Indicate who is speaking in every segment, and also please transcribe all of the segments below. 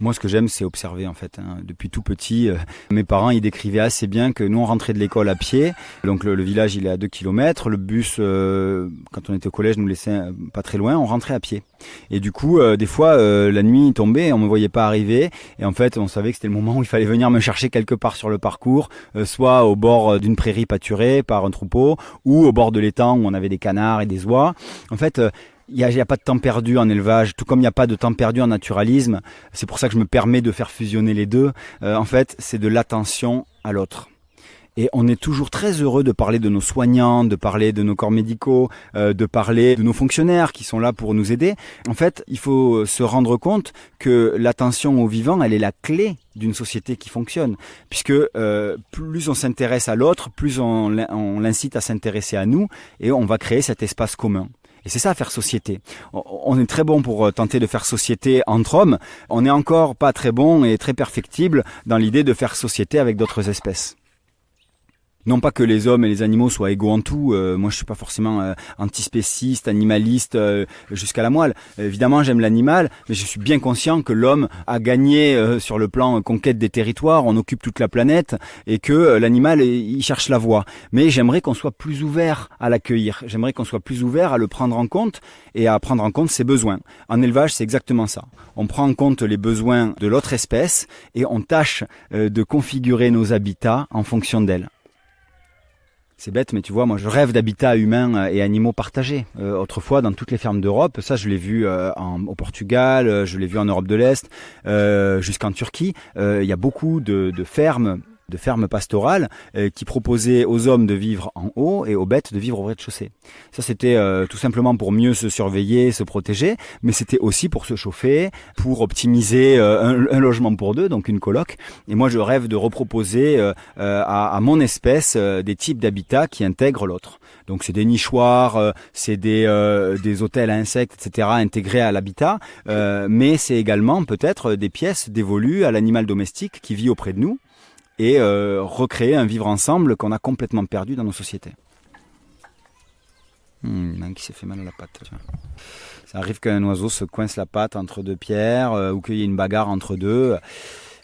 Speaker 1: Moi, ce que j'aime, c'est observer en fait. Depuis tout petit, mes parents, ils décrivaient assez bien que nous, on rentrait de l'école à pied. Donc le village, il est à 2 kilomètres. Le bus, quand on était au collège, nous laissait pas très loin. On rentrait à pied. Et du coup, des fois, la nuit tombait, on me voyait pas arriver. Et en fait, on savait que c'était le moment où il fallait venir me chercher quelque part sur le parcours, soit au bord d'une prairie pâturée par un troupeau, ou au bord de l'étang où on avait des canards et des oies. En fait, il y a pas de temps perdu en élevage, tout comme il n'y a pas de temps perdu en naturalisme. C'est pour ça que je me permets de faire fusionner les deux. En fait, c'est de l'attention à l'autre. Et on est toujours très heureux de parler de nos soignants, de parler de nos corps médicaux, de parler de nos fonctionnaires qui sont là pour nous aider. En fait, il faut se rendre compte que l'attention au vivant, elle est la clé d'une société qui fonctionne. Puisque plus on s'intéresse à l'autre, plus on l'incite à s'intéresser à nous et on va créer cet espace commun. Et c'est ça, faire société. On est très bon pour tenter de faire société entre hommes. On n'est encore pas très bon et très perfectible dans l'idée de faire société avec d'autres espèces. Non pas que les hommes et les animaux soient égaux en tout. Moi, je suis pas forcément antispéciste, animaliste jusqu'à la moelle. Évidemment, j'aime l'animal, mais je suis bien conscient que l'homme a gagné sur le plan conquête des territoires. On occupe toute la planète et que l'animal, il cherche la voie. Mais j'aimerais qu'on soit plus ouvert à l'accueillir. J'aimerais qu'on soit plus ouvert à le prendre en compte et à prendre en compte ses besoins. En élevage, c'est exactement ça. On prend en compte les besoins de l'autre espèce et on tâche de configurer nos habitats en fonction d'elle. C'est bête, mais tu vois, moi je rêve d'habitats humains et animaux partagés. Autrefois, dans toutes les fermes d'Europe, ça je l'ai vu au Portugal, je l'ai vu en Europe de l'Est, jusqu'en Turquie. Il y a beaucoup de fermes pastorales qui proposaient aux hommes de vivre en haut et aux bêtes de vivre au rez-de-chaussée. Ça, c'était tout simplement pour mieux se surveiller, se protéger, mais c'était aussi pour se chauffer, pour optimiser un logement pour deux, donc une coloc. Et moi, je rêve de reproposer à mon espèce des types d'habitats qui intègrent l'autre. Donc, c'est des nichoirs, c'est des hôtels à insectes, etc., intégrés à l'habitat, mais c'est également peut-être des pièces dévolues à l'animal domestique qui vit auprès de nous, et recréer un vivre ensemble qu'on a complètement perdu dans nos sociétés. Un qui s'est fait mal à la patte. Tiens. Ça arrive qu'un oiseau se coince la patte entre deux pierres ou qu'il y ait une bagarre entre deux.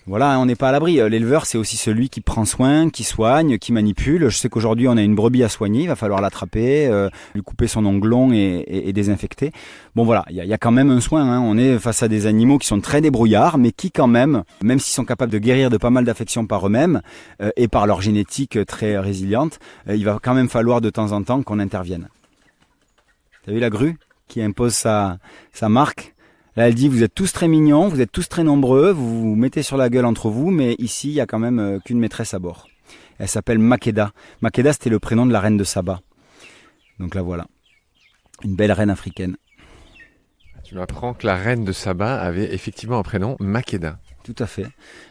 Speaker 1: Voilà, on n'est pas à l'abri. L'éleveur, c'est aussi celui qui prend soin, qui soigne, qui manipule. Je sais qu'aujourd'hui, on a une brebis à soigner. Il va falloir l'attraper, lui couper son onglon et désinfecter. Bon, voilà, il y a quand même un soin. Hein. On est face à des animaux qui sont très débrouillards, mais qui quand même s'ils sont capables de guérir de pas mal d'affections par eux-mêmes et par leur génétique très résiliente, il va quand même falloir de temps en temps qu'on intervienne. T'as vu la grue qui impose sa marque ? Là, elle dit, vous êtes tous très mignons, vous êtes tous très nombreux, vous vous mettez sur la gueule entre vous, mais ici, il y a quand même qu'une maîtresse à bord. Elle s'appelle Makeda. Makeda, c'était le prénom de la reine de Saba. Donc là, voilà. Une belle reine africaine.
Speaker 2: Tu m'apprends que la reine de Saba avait effectivement un prénom, Makeda.
Speaker 1: Tout à fait.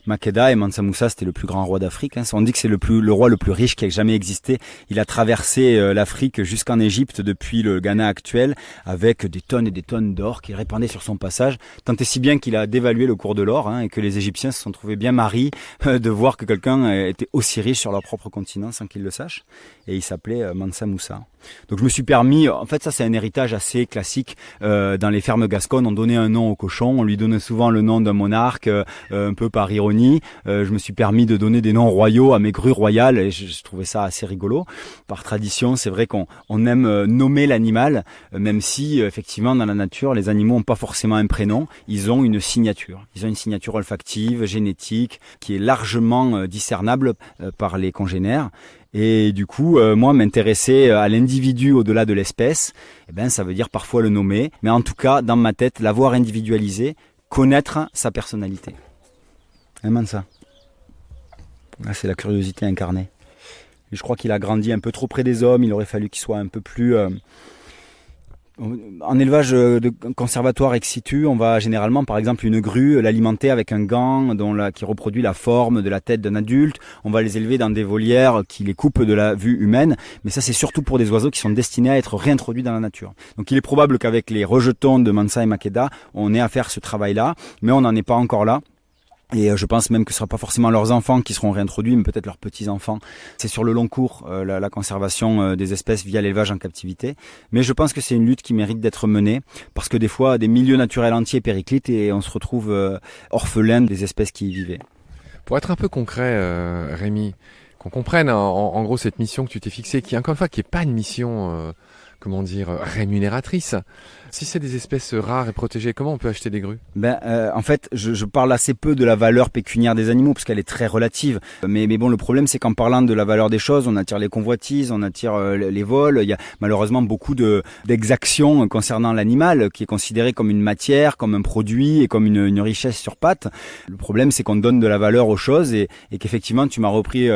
Speaker 1: Makeda et Mansa Moussa, c'était le plus grand roi d'Afrique. On dit que c'est le roi le plus riche qui ait jamais existé. Il a traversé l'Afrique jusqu'en Égypte depuis le Ghana actuel avec des tonnes et des tonnes d'or qu'il répandait sur son passage. Tant et si bien qu'il a dévalué le cours de l'or et que les Égyptiens se sont trouvés bien maris de voir que quelqu'un était aussi riche sur leur propre continent sans qu'ils le sachent. Et il s'appelait Mansa Moussa. Donc je me suis permis, en fait ça c'est un héritage assez classique dans les fermes gasconnes, on donnait un nom au cochon, on lui donnait souvent le nom d'un monarque, un peu par ironie. Je me suis permis de donner des noms royaux à mes grues royales et je trouvais ça assez rigolo. Par tradition, c'est vrai qu'on aime nommer l'animal, même si effectivement dans la nature les animaux n'ont pas forcément un prénom, ils ont une signature. Ils ont une signature olfactive, génétique, qui est largement discernable par les congénères. Et du coup, moi, m'intéresser à l'individu au-delà de l'espèce, ça veut dire parfois le nommer, mais en tout cas, dans ma tête, l'avoir individualisé, connaître sa personnalité. Ça. Là, c'est la curiosité incarnée. Et je crois qu'il a grandi un peu trop près des hommes, il aurait fallu qu'il soit un peu plus... En élevage de conservatoire ex situ, on va généralement, par exemple, une grue, l'alimenter avec un gant qui reproduit la forme de la tête d'un adulte. On va les élever dans des volières qui les coupent de la vue humaine. Mais ça, c'est surtout pour des oiseaux qui sont destinés à être réintroduits dans la nature. Donc, il est probable qu'avec les rejetons de Mansa et Makeda, on ait à faire ce travail-là. Mais on n'en est pas encore là. Et je pense même que ce ne sera pas forcément leurs enfants qui seront réintroduits, mais peut-être leurs petits-enfants. C'est sur le long cours, la conservation des espèces via l'élevage en captivité. Mais je pense que c'est une lutte qui mérite d'être menée, parce que des fois, des milieux naturels entiers périclitent et on se retrouve orphelin des espèces qui y vivaient.
Speaker 2: Pour être un peu concret, Rémi, qu'on comprenne en gros cette mission que tu t'es fixée, qui encore une fois qui est pas une mission rémunératrice. Si c'est des espèces rares et protégées, comment on peut acheter des grues?
Speaker 1: En fait, je parle assez peu de la valeur pécuniaire des animaux parce qu'elle est très relative. Mais bon, le problème, c'est qu'en parlant de la valeur des choses, on attire les convoitises, on attire les vols. Il y a malheureusement beaucoup d'exactions concernant l'animal qui est considéré comme une matière, comme un produit et comme une richesse sur pattes. Le problème, c'est qu'on donne de la valeur aux choses et qu'effectivement, tu m'as repris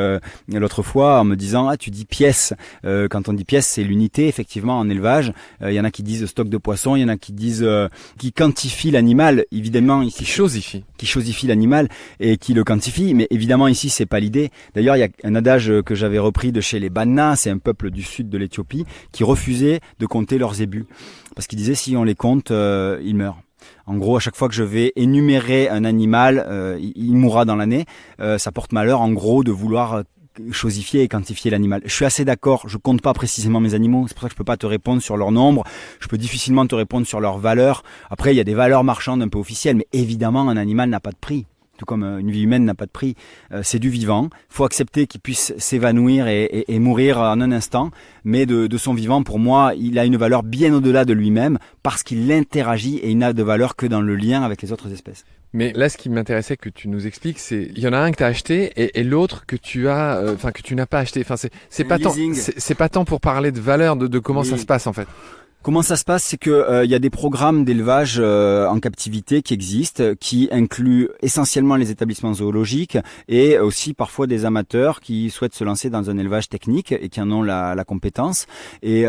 Speaker 1: l'autre fois en me disant tu dis pièce. Quand on dit pièce, c'est l'unité. Effectivement, en élevage, il y en a qui disent stock de poissons. Il y en a qui disent qui quantifient l'animal, évidemment ici qui chosifie l'animal et qui le quantifie, mais évidemment ici c'est pas l'idée. D'ailleurs, il y a un adage que j'avais repris de chez les Banna, c'est un peuple du sud de l'Éthiopie qui refusait de compter leurs zébus parce qu'ils disaient si on les compte, ils meurent. En gros, à chaque fois que je vais énumérer un animal, il mourra dans l'année. Ça porte malheur, en gros, de vouloir chosifier et quantifier l'animal. Je suis assez d'accord, je compte pas précisément mes animaux, c'est pour ça que je peux pas te répondre sur leur nombre, je peux difficilement te répondre sur leur valeur. Après, il y a des valeurs marchandes un peu officielles, mais évidemment, un animal n'a pas de prix. Tout comme une vie humaine n'a pas de prix. C'est du vivant. Faut accepter qu'il puisse s'évanouir et mourir en un instant. Mais de son vivant, pour moi, il a une valeur bien au-delà de lui-même parce qu'il interagit et il n'a de valeur que dans le lien avec les autres espèces.
Speaker 2: Mais là, ce qui m'intéressait que tu nous expliques, c'est il y en a un que tu as acheté et l'autre que tu as, que tu n'as pas acheté. Enfin, c'est pas tant pour parler de valeur, de comment ça se passe en fait.
Speaker 1: Comment ça se passe? C'est que y a des programmes d'élevage en captivité qui existent, qui incluent essentiellement les établissements zoologiques et aussi parfois des amateurs qui souhaitent se lancer dans un élevage technique et qui en ont la compétence. Et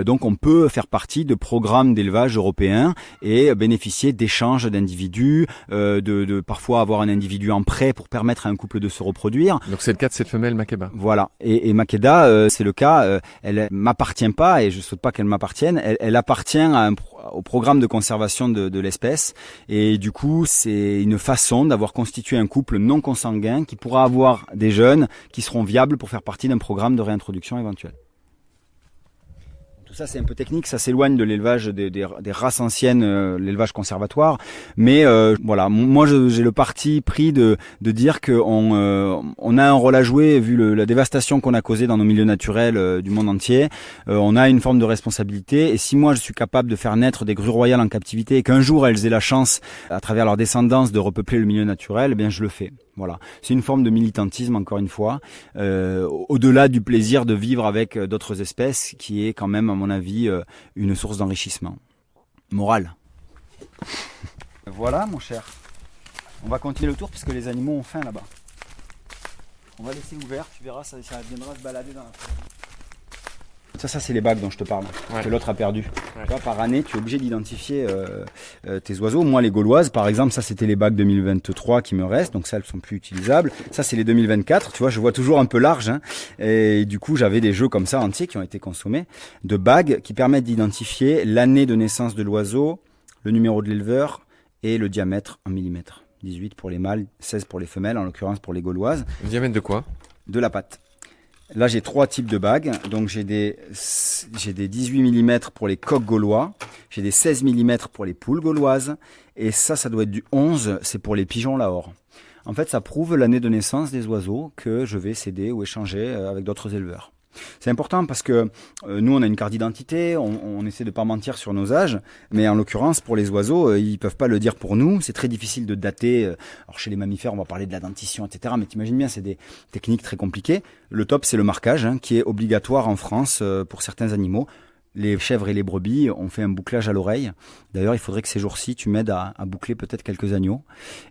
Speaker 1: donc on peut faire partie de programmes d'élevage européens et bénéficier d'échanges d'individus, de parfois avoir un individu en prêt pour permettre à un couple de se reproduire.
Speaker 2: Donc c'est le cas de cette femelle Makeba.
Speaker 1: Voilà. Et Makeda, c'est le cas. Elle m'appartient pas et je souhaite pas qu'elle m'appartienne. Elle appartient au programme de conservation de l'espèce et du coup c'est une façon d'avoir constitué un couple non consanguin qui pourra avoir des jeunes qui seront viables pour faire partie d'un programme de réintroduction éventuel. Tout ça c'est un peu technique, ça s'éloigne de l'élevage des races anciennes, l'élevage conservatoire, mais voilà, moi j'ai le parti pris de dire que on a un rôle à jouer vu la dévastation qu'on a causée dans nos milieux naturels du monde entier. On a une forme de responsabilité et si moi je suis capable de faire naître des grues royales en captivité et qu'un jour elles aient la chance à travers leur descendance de repeupler le milieu naturel, eh bien je le fais. Voilà, c'est une forme de militantisme encore une fois, au-delà du plaisir de vivre avec d'autres espèces, qui est quand même à mon avis une source d'enrichissement moral. Voilà mon cher, on va continuer le tour parce que les animaux ont faim là-bas. On va laisser ouvert, tu verras, ça viendra se balader dans la forêt. Ça c'est les bagues dont je te parle, que l'autre a perdu. Ouais. Tu vois, par année, tu es obligé d'identifier tes oiseaux. Moi, les gauloises, par exemple, ça c'était les bagues 2023 qui me restent, donc ça, elles sont plus utilisables. Ça, c'est les 2024, tu vois, je vois toujours un peu large. Hein, et du coup, j'avais des jeux comme ça entiers qui ont été consommés, de bagues qui permettent d'identifier l'année de naissance de l'oiseau, le numéro de l'éleveur et le diamètre en millimètres. 18 pour les mâles, 16 pour les femelles, en l'occurrence pour les gauloises.
Speaker 2: Le diamètre de quoi?
Speaker 1: De la patte. Là, j'ai 3 types de bagues. Donc, j'ai des 18 mm pour les coqs gaulois. J'ai des 16 mm pour les poules gauloises. Et ça doit être du 11. C'est pour les pigeons Lahore. En fait, ça prouve l'année de naissance des oiseaux que je vais céder ou échanger avec d'autres éleveurs. C'est important parce que nous, on a une carte d'identité, on essaie de pas mentir sur nos âges, mais en l'occurrence, pour les oiseaux, ils peuvent pas le dire pour nous. C'est très difficile de dater. Alors chez les mammifères, on va parler de la dentition, etc. Mais t'imagines bien, c'est des techniques très compliquées. Le top, c'est le marquage, hein, qui est obligatoire en France pour certains animaux. Les chèvres et les brebis ont fait un bouclage à l'oreille. D'ailleurs, il faudrait que ces jours-ci, tu m'aides à boucler peut-être quelques agneaux.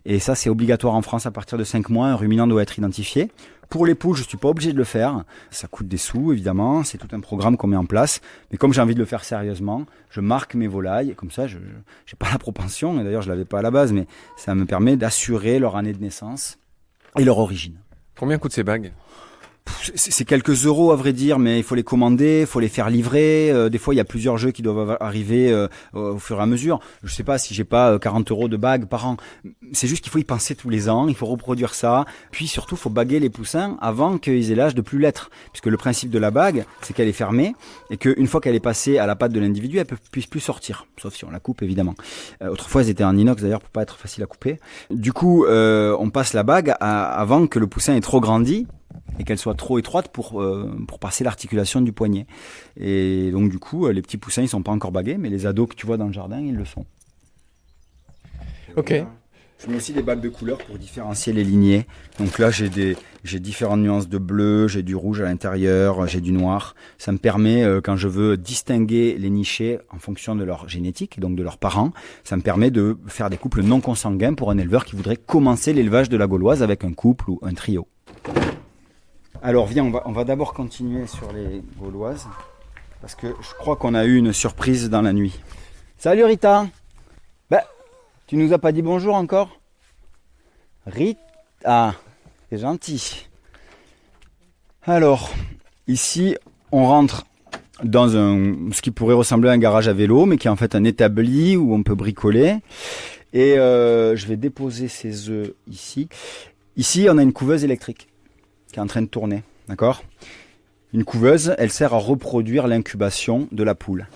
Speaker 1: Et ça, c'est obligatoire en France à partir de 5 mois. Un ruminant doit être identifié. Pour les poules, je suis pas obligé de le faire. Ça coûte des sous, évidemment. C'est tout un programme qu'on met en place. Mais comme j'ai envie de le faire sérieusement, je marque mes volailles. Et comme ça, je j'ai pas la propension. Et d'ailleurs, je l'avais pas à la base, mais ça me permet d'assurer leur année de naissance et leur origine.
Speaker 2: Combien coûtent ces bagues ?
Speaker 1: C'est quelques euros à vrai dire, mais il faut les commander, il faut les faire livrer. Des fois, il y a plusieurs jeux qui doivent arriver au fur et à mesure. Je sais pas si j'ai pas 40 euros de bagues par an. C'est juste qu'il faut y penser tous les ans, il faut reproduire ça. Puis surtout, il faut baguer les poussins avant qu'ils aient l'âge de plus l'être. Puisque le principe de la bague, c'est qu'elle est fermée et qu'une fois qu'elle est passée à la patte de l'individu, elle ne puisse plus sortir. Sauf si on la coupe, évidemment. Autrefois, elles étaient en inox d'ailleurs pour pas être facile à couper. Du coup, on passe la bague avant que le poussin ait trop grandi et qu'elle soit trop étroite pour passer l'articulation du poignet. Et donc du coup, les petits poussins, ils sont pas encore bagués, mais les ados que tu vois dans le jardin, ils le sont.
Speaker 2: Ok.
Speaker 1: Je mets aussi des bagues de couleurs pour différencier les lignées. Donc là, j'ai différentes nuances de bleu, j'ai du rouge à l'intérieur, j'ai du noir. Ça me permet, quand je veux distinguer les nichés en fonction de leur génétique, donc de leurs parents, ça me permet de faire des couples non consanguins pour un éleveur qui voudrait commencer l'élevage de la gauloise avec un couple ou un trio. Alors viens, on va d'abord continuer sur les gauloises, parce que je crois qu'on a eu une surprise dans la nuit. Salut Rita. Tu nous as pas dit bonjour encore? Rita, c'est gentil. Alors, ici, on rentre dans ce qui pourrait ressembler à un garage à vélo, mais qui est en fait un établi où on peut bricoler. Et je vais déposer ces œufs ici. Ici, on a une couveuse électrique qui est en train de tourner, d'accord? Une couveuse, elle sert à reproduire l'incubation de la poule.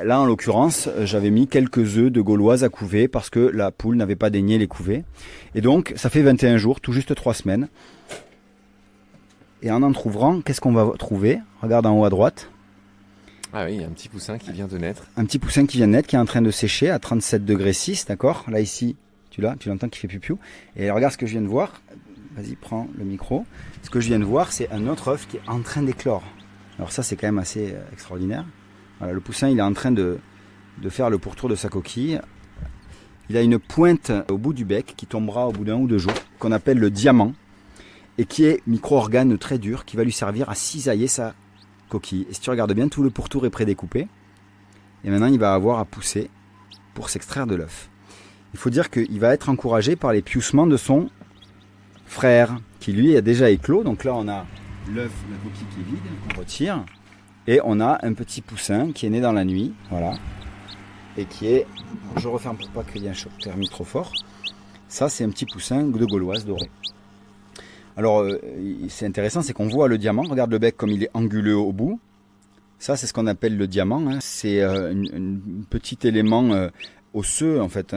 Speaker 1: Là, en l'occurrence, j'avais mis quelques œufs de gauloise à couver parce que la poule n'avait pas daigné les couver. Et donc, ça fait 21 jours, tout juste 3 semaines. Et en trouvant, qu'est-ce qu'on va trouver? Regarde en haut à droite.
Speaker 2: Ah oui, il y a un petit poussin qui vient de naître.
Speaker 1: Un petit poussin qui vient de naître, qui est en train de sécher à 37 degrés 6, d'accord? Là, ici, tu l'entends qui fait piou-piou. Et regarde ce que je viens de voir. Vas-y, prends le micro. Ce que je viens de voir, c'est un autre œuf qui est en train d'éclore. Alors ça, c'est quand même assez extraordinaire. Voilà, le poussin, il est en train de faire le pourtour de sa coquille. Il a une pointe au bout du bec qui tombera au bout d'1 ou 2 jours, qu'on appelle le diamant, et qui est micro-organe très dur, qui va lui servir à cisailler sa coquille. Et si tu regardes bien, tout le pourtour est prédécoupé. Et maintenant, il va avoir à pousser pour s'extraire de l'œuf. Il faut dire qu'il va être encouragé par les pioussements de son frère, qui lui a déjà éclos. Donc là, on a l'œuf, la coquille qui est vide, on retire. Et on a un petit poussin qui est né dans la nuit, voilà, et qui est, je referme pour pas qu'il y ait un choc thermique trop fort. Ça, c'est un petit poussin de gauloise doré. Alors, c'est intéressant, c'est qu'on voit le diamant. Regarde le bec comme il est anguleux au bout. Ça, c'est ce qu'on appelle le diamant. Hein. C'est un petit élément osseux, en fait,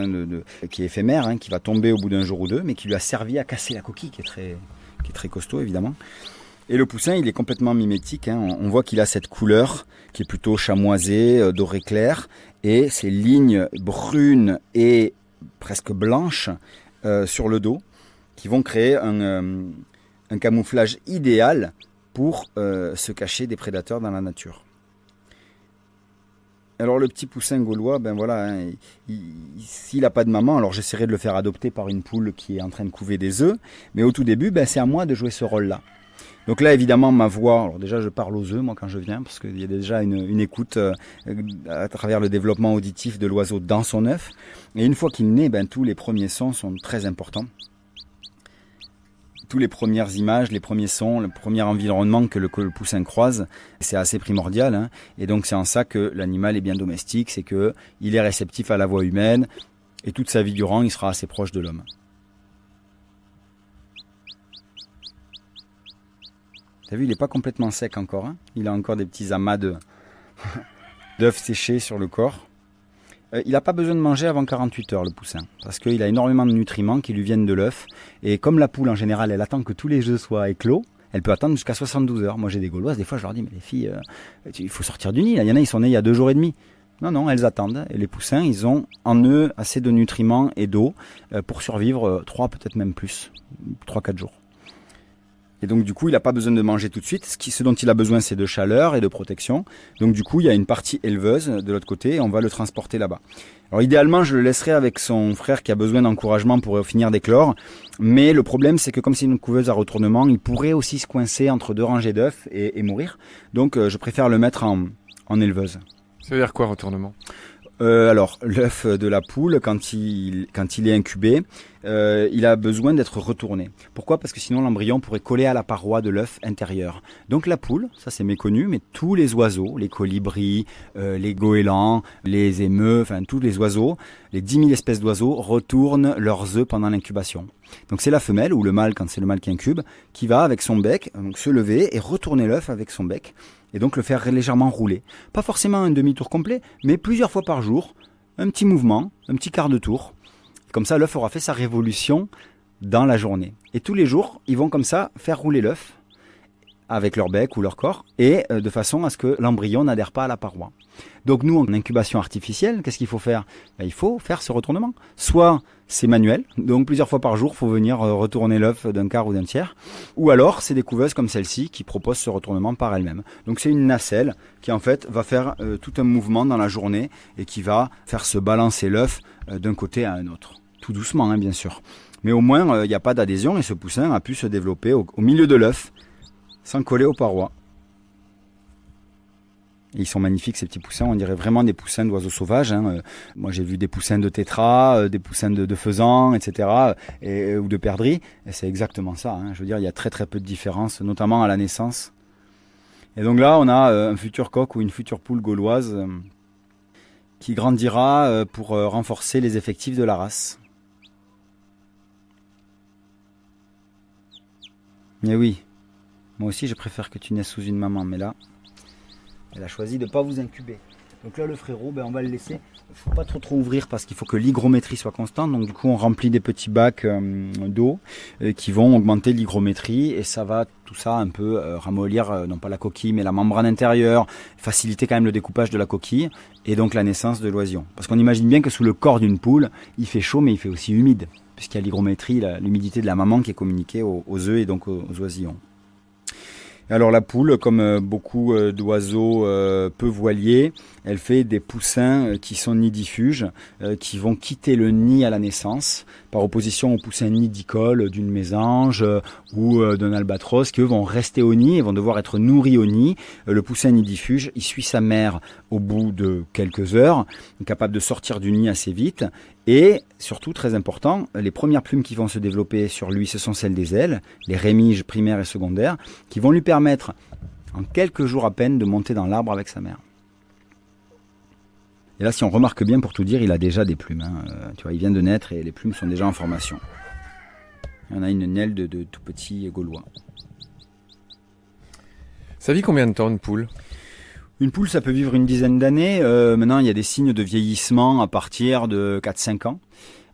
Speaker 1: qui est éphémère, hein, qui va tomber au bout d'1 jour ou 2, mais qui lui a servi à casser la coquille, qui est très costaud, évidemment. Et le poussin, il est complètement mimétique. Hein. On voit qu'il a cette couleur qui est plutôt chamoisée, doré clair, et ces lignes brunes et presque blanches sur le dos qui vont créer un camouflage idéal pour se cacher des prédateurs dans la nature. Alors le petit poussin gaulois, ben voilà, hein, s'il n'a pas de maman, alors j'essaierai de le faire adopter par une poule qui est en train de couver des œufs, mais au tout début, ben, c'est à moi de jouer ce rôle-là. Donc là, évidemment, ma voix, alors déjà je parle aux œufs, moi, quand je viens, parce qu'il y a déjà une écoute à travers le développement auditif de l'oiseau dans son œuf. Et une fois qu'il naît, ben, tous les premiers sons sont très importants. Tous les premières images, les premiers sons, le premier environnement que le poussin croise, c'est assez primordial. Hein. Et donc c'est en ça que l'animal est bien domestique, c'est qu'il est réceptif à la voix humaine, et toute sa vie durant, il sera assez proche de l'homme. T'as vu, il n'est pas complètement sec encore. Hein. Il a encore des petits amas d'œufs séchés sur le corps. Il n'a pas besoin de manger avant 48 heures, le poussin. Parce qu'il a énormément de nutriments qui lui viennent de l'œuf. Et comme la poule, en général, elle attend que tous les œufs soient éclos, elle peut attendre jusqu'à 72 heures. Moi, j'ai des gauloises, des fois, je leur dis, mais les filles, il faut sortir du nid. Là. Il y en a, ils sont nés il y a 2 jours et demi. Non, elles attendent. Et les poussins, ils ont en eux assez de nutriments et d'eau pour survivre 3, peut-être même plus, 3-4 jours. Et donc du coup, il n'a pas besoin de manger tout de suite. Ce dont il a besoin, c'est de chaleur et de protection. Donc du coup, il y a une partie éleveuse de l'autre côté et on va le transporter là-bas. Alors idéalement, je le laisserai avec son frère qui a besoin d'encouragement pour finir d'éclore. Mais le problème, c'est que comme c'est une couveuse à retournement, il pourrait aussi se coincer entre 2 rangées d'œufs et mourir. Donc je préfère le mettre en éleveuse.
Speaker 2: Ça veut dire quoi, retournement ?
Speaker 1: Alors, l'œuf de la poule, quand il est incubé, il a besoin d'être retourné. Pourquoi? Parce que sinon l'embryon pourrait coller à la paroi de l'œuf intérieur. Donc la poule, ça c'est méconnu, mais tous les oiseaux, les colibris, les goélands, les émeus, enfin tous les oiseaux, les 10 000 espèces d'oiseaux retournent leurs œufs pendant l'incubation. Donc c'est la femelle, ou le mâle quand c'est le mâle qui incube, qui va avec son bec donc, se lever et retourner l'œuf avec son bec. Et donc le faire légèrement rouler. Pas forcément un demi-tour complet, mais plusieurs fois par jour, un petit mouvement, un petit quart de tour. Comme ça, l'œuf aura fait sa révolution dans la journée. Et tous les jours, ils vont comme ça faire rouler l'œuf avec leur bec ou leur corps, et de façon à ce que l'embryon n'adhère pas à la paroi. Donc nous, en incubation artificielle, qu'est-ce qu'il faut faire? Il faut faire ce retournement. Soit c'est manuel, donc plusieurs fois par jour, il faut venir retourner l'œuf d'un quart ou d'un tiers. Ou alors, c'est des couveuses comme celle-ci qui proposent ce retournement par elles-mêmes. Donc c'est une nacelle qui en fait va faire tout un mouvement dans la journée et qui va faire se balancer l'œuf d'un côté à un autre. Tout doucement, hein, bien sûr. Mais au moins, il n'y a pas d'adhésion et ce poussin a pu se développer au milieu de l'œuf sans coller aux parois. Et ils sont magnifiques ces petits poussins, on dirait vraiment des poussins d'oiseaux sauvages. Hein. Moi j'ai vu des poussins de tétras, des poussins de faisans, etc. Ou de perdrix. Et c'est exactement ça. Hein. Je veux dire, il y a très très peu de différence, notamment à la naissance. Et donc là, on a un futur coq ou une future poule gauloise qui grandira pour renforcer les effectifs de la race. Et oui, moi aussi je préfère que tu naisses sous une maman, mais là, elle a choisi de ne pas vous incuber. Donc là, le frérot, on va le laisser. Il ne faut pas trop ouvrir parce qu'il faut que l'hygrométrie soit constante. Donc du coup, on remplit des petits bacs d'eau qui vont augmenter l'hygrométrie. Et ça va, tout ça, un peu ramollir, non pas la coquille, mais la membrane intérieure. Faciliter quand même le découpage de la coquille. Et donc la naissance de l'oisillon. Parce qu'on imagine bien que sous le corps d'une poule, il fait chaud, mais il fait aussi humide. Puisqu'il y a l'hygrométrie, l'humidité de la maman qui est communiquée aux œufs et donc aux oisillons. Alors la poule, comme beaucoup d'oiseaux peu voiliers, elle fait des poussins qui sont nidifuges, qui vont quitter le nid à la naissance, par opposition aux poussins nidicoles d'une mésange ou d'un albatros, qui eux vont rester au nid et vont devoir être nourris au nid. Le poussin nidifuge, il suit sa mère au bout de quelques heures, capable de sortir du nid assez vite. Et surtout, très important, les premières plumes qui vont se développer sur lui, ce sont celles des ailes, les rémiges primaires et secondaires, qui vont lui permettre, en quelques jours à peine, de monter dans l'arbre avec sa mère. Et là, si on remarque bien, pour tout dire, il a déjà des plumes. Hein. Tu vois, il vient de naître et les plumes sont déjà en formation. Il y en a une aile de tout petit gaulois. Ça vit
Speaker 2: combien de temps, une poule ?
Speaker 1: Une poule, ça peut vivre une dizaine d'années. Maintenant, il y a des signes de vieillissement à partir de 4-5 ans.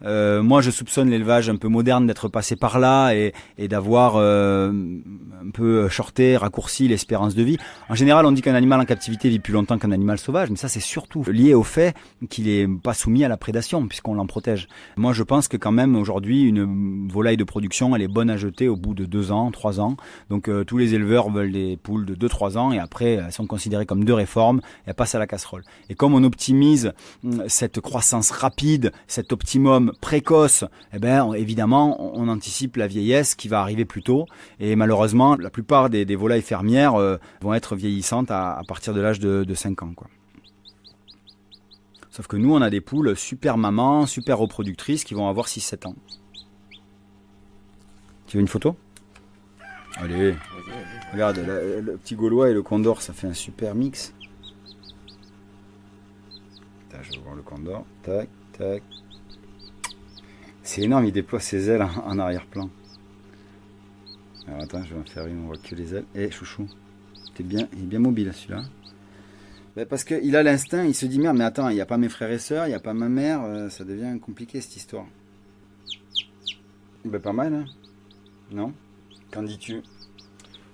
Speaker 1: Moi, je soupçonne l'élevage un peu moderne d'être passé par là et d'avoir un peu shorté, raccourci l'espérance de vie. En général, on dit qu'un animal en captivité vit plus longtemps qu'un animal sauvage, mais ça, c'est surtout lié au fait qu'il est pas soumis à la prédation, puisqu'on l'en protège. Moi, je pense que quand même, aujourd'hui, une volaille de production, elle est bonne à jeter au bout de 2 ans, 3 ans. Donc, tous les éleveurs veulent des poules de 2-3 ans, et après, elles sont considérées comme de réforme, et elles passent à la casserole. Et comme on optimise cette croissance rapide, cet optimum précoce, eh ben, évidemment, on anticipe la vieillesse qui va arriver plus tôt. Et malheureusement, la plupart des volailles fermières vont être vieillissantes à partir de l'âge de 5 ans. Quoi. Sauf que nous, on a des poules super mamans, super reproductrices qui vont avoir 6-7 ans. Tu veux une photo ? Allez, regarde, le petit gaulois et le condor, ça fait un super mix. Attends, je vais voir le condor. Tac, tac. C'est énorme, il déploie ses ailes en arrière-plan. Alors attends, je vais en faire une, on voit que les ailes. Eh chouchou, il est bien mobile celui-là. Ben, parce qu'il a l'instinct, il se dit merde, mais attends, il n'y a pas mes frères et sœurs, il n'y a pas ma mère, ça devient compliqué cette histoire. Ben pas mal, hein. Non ? Qu'en dis-tu ?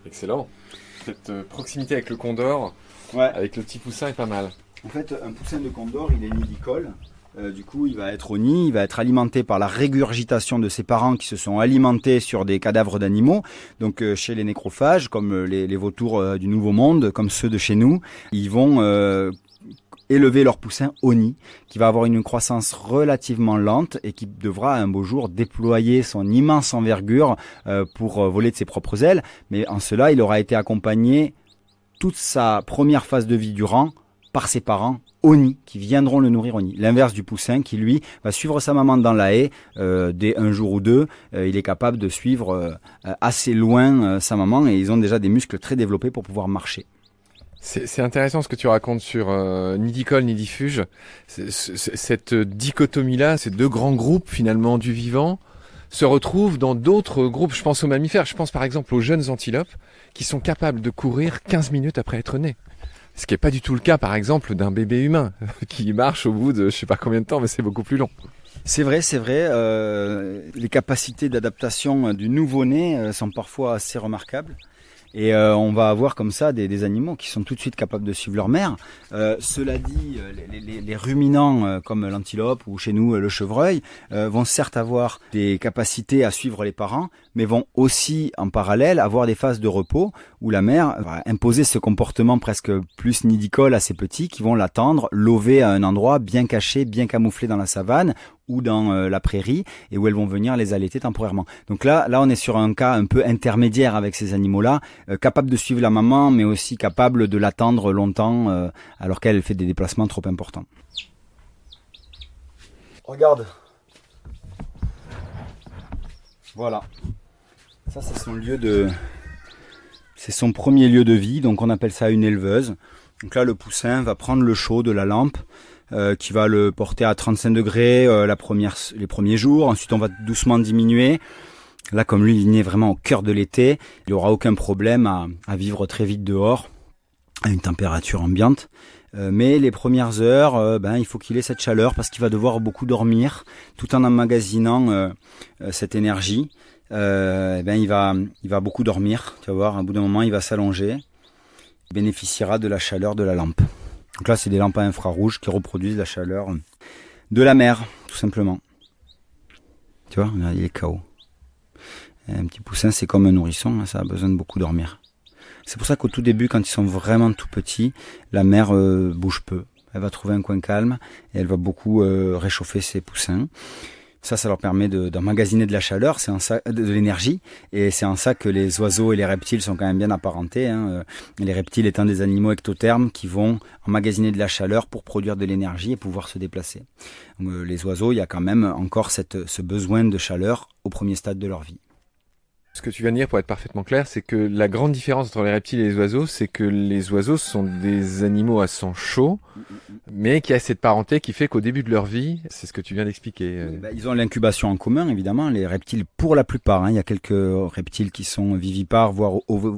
Speaker 2: Excellent. Cette proximité avec le condor, ouais, avec le petit poussin est pas mal.
Speaker 1: En fait, un poussin de condor, il est nidicole. Du coup, il va être au nid, il va être alimenté par la régurgitation de ses parents qui se sont alimentés sur des cadavres d'animaux. Donc, chez les nécrophages, comme les vautours du Nouveau Monde, comme ceux de chez nous, ils vont élever leur poussin au nid, qui va avoir une croissance relativement lente et qui devra un beau jour déployer son immense envergure pour voler de ses propres ailes. Mais en cela, il aura été accompagné toute sa première phase de vie durant par ses parents au nid, qui viendront le nourrir au nid. L'inverse du poussin qui, lui, va suivre sa maman dans la haie dès un jour ou deux. Il est capable de suivre assez loin sa maman et ils ont déjà des muscles très développés pour pouvoir marcher.
Speaker 2: C'est intéressant ce que tu racontes sur nidicole, nidifuge. Cette dichotomie-là, ces deux grands groupes finalement du vivant, se retrouvent dans d'autres groupes. Je pense aux mammifères, je pense par exemple aux jeunes antilopes qui sont capables de courir 15 minutes après être nés. Ce qui n'est pas du tout le cas par exemple d'un bébé humain qui marche au bout de je sais pas combien de temps, mais c'est beaucoup plus long.
Speaker 1: C'est vrai. Les capacités d'adaptation du nouveau-né sont parfois assez remarquables. Et on va avoir comme ça des animaux qui sont tout de suite capables de suivre leur mère. Cela dit, les ruminants comme l'antilope ou chez nous le chevreuil vont certes avoir des capacités à suivre les parents, mais vont aussi en parallèle avoir des phases de repos où la mère va imposer ce comportement presque plus nidicole à ses petits qui vont l'attendre, lover à un endroit bien caché, bien camouflé dans la savane ou dans la prairie et où elles vont venir les allaiter temporairement. Donc là on est sur un cas un peu intermédiaire avec ces animaux-là, capables de suivre la maman mais aussi capables de l'attendre longtemps alors qu'elle fait des déplacements trop importants. Regarde. Voilà. Ça c'est son premier lieu de vie, donc on appelle ça une éleveuse. Donc là le poussin va prendre le chaud de la lampe qui va le porter à 35 degrés les premiers jours. Ensuite, on va doucement diminuer. Là, comme lui, il naît vraiment au cœur de l'été, il n'aura aucun problème à vivre très vite dehors, à une température ambiante. Mais les premières heures, il faut qu'il ait cette chaleur parce qu'il va devoir beaucoup dormir, tout en emmagasinant cette énergie. Il va beaucoup dormir. Tu vas voir, à bout d'un moment, il va s'allonger. Il bénéficiera de la chaleur de la lampe. Donc là, c'est des lampes à infrarouge qui reproduisent la chaleur de la mer, tout simplement. Tu vois, il est KO. Un petit poussin, c'est comme un nourrisson, hein, ça a besoin de beaucoup dormir. C'est pour ça qu'au tout début, quand ils sont vraiment tout petits, la mère bouge peu. Elle va trouver un coin calme et elle va beaucoup réchauffer ses poussins. Ça leur permet d'emmagasiner de la chaleur, de l'énergie, et c'est en ça que les oiseaux et les reptiles sont quand même bien apparentés. Hein. Les reptiles étant des animaux ectothermes qui vont emmagasiner de la chaleur pour produire de l'énergie et pouvoir se déplacer. Les oiseaux, il y a quand même encore ce besoin de chaleur au premier stade de leur vie.
Speaker 2: Ce que tu viens de dire, pour être parfaitement clair, c'est que la grande différence entre les reptiles et les oiseaux, c'est que les oiseaux sont des animaux à sang chaud, mais qui a cette parenté qui fait qu'au début de leur vie, c'est ce que tu viens d'expliquer.
Speaker 1: Ils ont l'incubation en commun, évidemment, les reptiles pour la plupart. Hein, il y a quelques reptiles qui sont vivipares, voire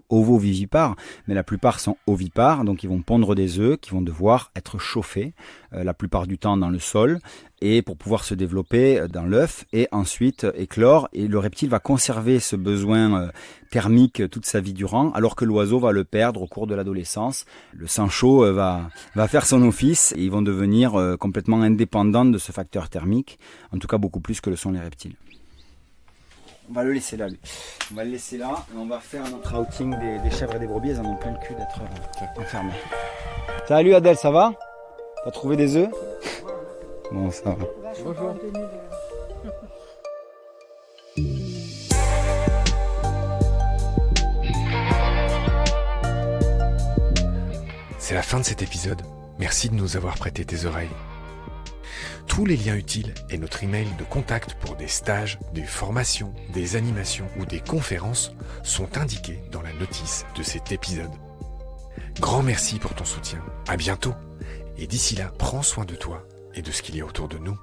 Speaker 1: ovovivipares, mais la plupart sont ovipares, donc ils vont pondre des œufs qui vont devoir être chauffés, la plupart du temps dans le sol, et pour pouvoir se développer dans l'œuf et ensuite éclore. Et le reptile va conserver ce besoin thermique toute sa vie durant, alors que l'oiseau va le perdre au cours de l'adolescence. Le sang chaud va faire son office et ils vont devenir complètement indépendants de ce facteur thermique, en tout cas beaucoup plus que le sont les reptiles. On va le laisser là, lui. On va le laisser là et on va faire notre outing des chèvres et des brebis. Elles en ont plein le cul d'être enfermées. Salut Adèle, ça va ? T'as trouvé des œufs ? Bon, ça va.
Speaker 2: Bonjour. C'est la fin de cet épisode. Merci de nous avoir prêté tes oreilles. Tous les liens utiles et notre email de contact pour des stages, des formations, des animations ou des conférences sont indiqués dans la notice de cet épisode. Grand merci pour ton soutien. À bientôt. Et d'ici là, prends soin de toi et de ce qu'il y a autour de nous.